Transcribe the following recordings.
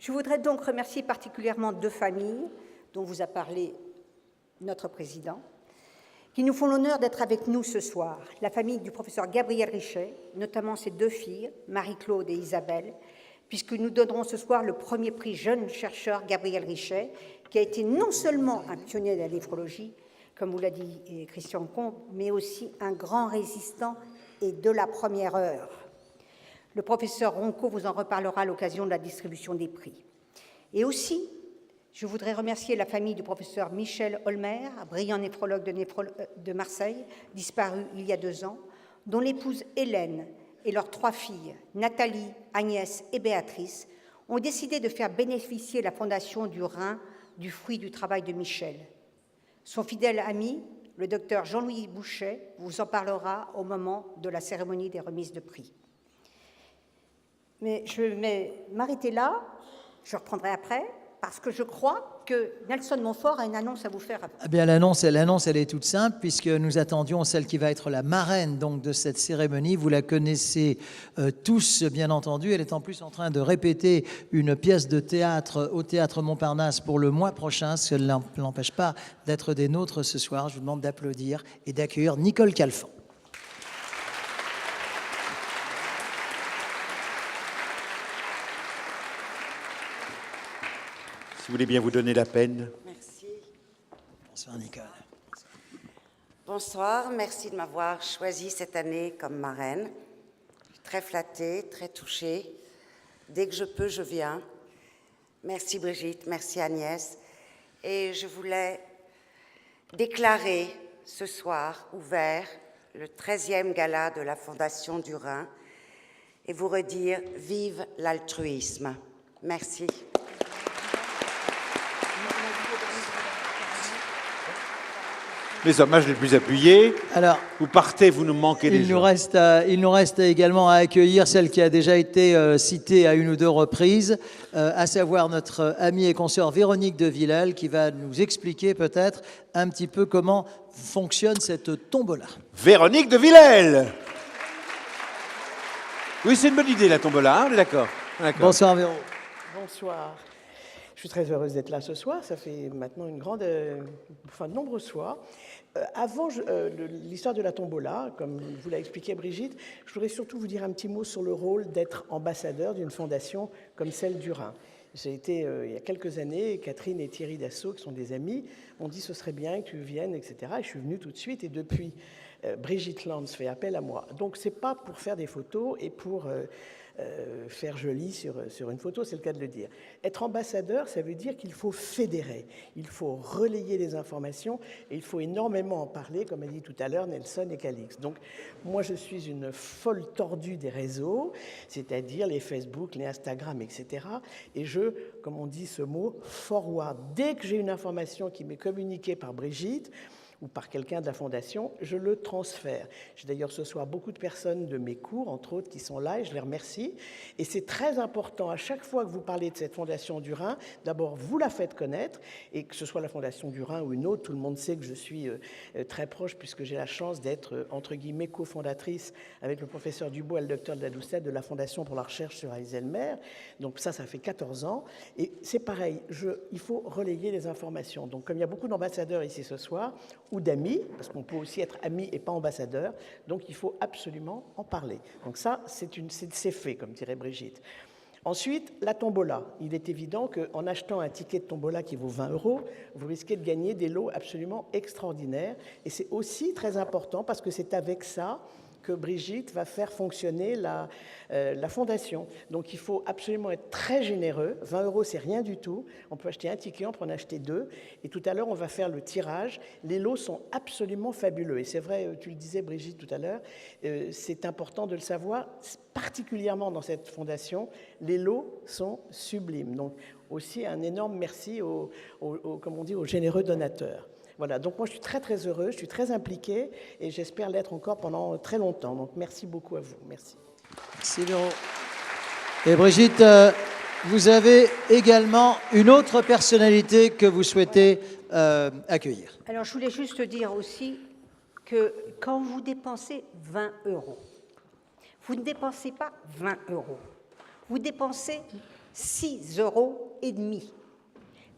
Je voudrais donc remercier particulièrement deux familles dont vous a parlé notre président, qui nous font l'honneur d'être avec nous ce soir. La famille du professeur Gabriel Richet, notamment ses deux filles, Marie-Claude et Isabelle, puisque nous donnerons ce soir le premier prix jeune chercheur Gabriel Richet, qui a été non seulement un pionnier de la néphrologie, comme vous l'a dit Christian Combe, mais aussi un grand résistant et de la première heure. Le professeur Ronco vous en reparlera à l'occasion de la distribution des prix. Et aussi, je voudrais remercier la famille du professeur Michel Holmer, brillant néphrologue de Marseille, disparu il y a 2 ans, dont l'épouse Hélène et leurs 3 filles, Nathalie, Agnès et Béatrice, ont décidé de faire bénéficier la Fondation du Rhin du fruit du travail de Michel. Son fidèle ami, le docteur Jean-Louis Bouchet, vous en parlera au moment de la cérémonie des remises de prix. Mais je vais m'arrêter là, je reprendrai après, parce que je crois que Nelson Montfort a une annonce à vous faire. Eh bien, l'annonce, elle est toute simple, puisque nous attendions celle qui va être la marraine donc, de cette cérémonie. Vous la connaissez tous, bien entendu. Elle est en plus en train de répéter une pièce de théâtre au Théâtre Montparnasse pour le mois prochain, ce qui ne l'empêche pas d'être des nôtres ce soir. Je vous demande d'applaudir et d'accueillir Nicole Calfan. Si vous voulez bien vous donner la peine. Merci. Bonsoir Nicole. Bonsoir, merci de m'avoir choisie cette année comme marraine. Je suis très flattée, très touchée. Dès que je peux, je viens. Merci Brigitte, merci Agnès. Et je voulais déclarer ce soir ouvert le 13e gala de la Fondation du Rhin et vous redire vive l'altruisme. Merci. Les hommages les plus appuyés. Alors, vous partez, vous nous manquez déjà. Il nous reste également à accueillir celle qui a déjà été citée à 1 ou 2 reprises, à savoir notre amie et consoeur Véronique de Villèle, qui va nous expliquer peut-être un petit peu comment fonctionne cette tombola. Véronique de Villèle. Oui, c'est une bonne idée la tombola, on est d'accord. Bonsoir Véro. Bonsoir. Je suis très heureuse d'être là ce soir. Ça fait maintenant de nombreuses fois. Avant l'histoire de la tombola, comme vous l'a expliqué Brigitte, je voudrais surtout vous dire un petit mot sur le rôle d'être ambassadeur d'une fondation comme celle du Rhin. J'ai été, il y a quelques années, Catherine et Thierry Dassault, qui sont des amis, m'ont dit ce serait bien que tu viennes, etc. Et je suis venue tout de suite. Et depuis, Brigitte Lantz fait appel à moi. Donc, ce n'est pas pour faire des photos et pour faire joli sur une photo, c'est le cas de le dire. Être ambassadeur, ça veut dire qu'il faut fédérer, il faut relayer les informations et il faut énormément en parler, comme a dit tout à l'heure Nelson et Calix. Donc, moi, je suis une folle tordue des réseaux, c'est-à-dire les Facebook, les Instagram, etc. Et comme on dit ce mot, forward. Dès que j'ai une information qui m'est communiquée par Brigitte, ou par quelqu'un de la Fondation, je le transfère. J'ai d'ailleurs ce soir beaucoup de personnes de mes cours, entre autres, qui sont là, et je les remercie. Et c'est très important, à chaque fois que vous parlez de cette Fondation du Rhin, d'abord, vous la faites connaître, et que ce soit la Fondation du Rhin ou une autre, tout le monde sait que je suis très proche, puisque j'ai la chance d'être, entre guillemets, cofondatrice avec le professeur Dubois et le docteur de la Doucette de la Fondation pour la recherche sur Alzheimer. Donc ça fait 14 ans. Et c'est pareil, il faut relayer les informations. Donc comme il y a beaucoup d'ambassadeurs ici ce soir, ou d'amis, parce qu'on peut aussi être ami et pas ambassadeur, donc il faut absolument en parler. Donc ça, c'est fait, comme dirait Brigitte. Ensuite, la tombola. Il est évident qu'en achetant un ticket de tombola qui vaut 20 €, vous risquez de gagner des lots absolument extraordinaires. Et c'est aussi très important parce que c'est avec ça que Brigitte va faire fonctionner la fondation. Donc il faut absolument être très généreux. 20 €, c'est rien du tout. On peut acheter un ticket, on peut en acheter 2. Et tout à l'heure, on va faire le tirage. Les lots sont absolument fabuleux. Et c'est vrai, tu le disais Brigitte tout à l'heure, c'est important de le savoir, particulièrement dans cette fondation, les lots sont sublimes. Donc aussi un énorme merci comme on dit, aux généreux donateurs. Voilà, donc moi je suis très très heureuse, je suis très impliquée et j'espère l'être encore pendant très longtemps. Donc merci beaucoup à vous. Merci. Merci Véro. Et Brigitte, vous avez également une autre personnalité que vous souhaitez accueillir. Alors je voulais juste dire aussi que quand vous dépensez 20 €, vous ne dépensez pas 20 €, vous dépensez 6,5 €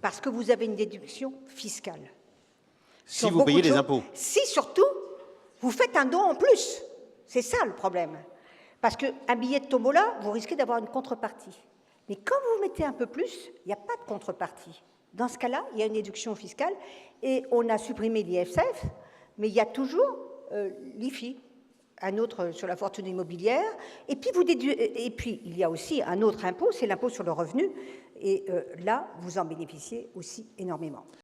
parce que vous avez une déduction fiscale. Si Sur vous beaucoup payez de les choses. impôts. Si surtout, vous faites un don en plus. C'est ça le problème. Parce qu'un billet de tombola, vous risquez d'avoir une contrepartie. Mais quand vous mettez un peu plus, il n'y a pas de contrepartie. Dans ce cas-là, il y a une déduction fiscale et on a supprimé l'ISF, mais il y a toujours l'IFI, un autre sur la fortune immobilière. Et puis, il y a aussi un autre impôt, c'est l'impôt sur le revenu. Et là, vous en bénéficiez aussi énormément.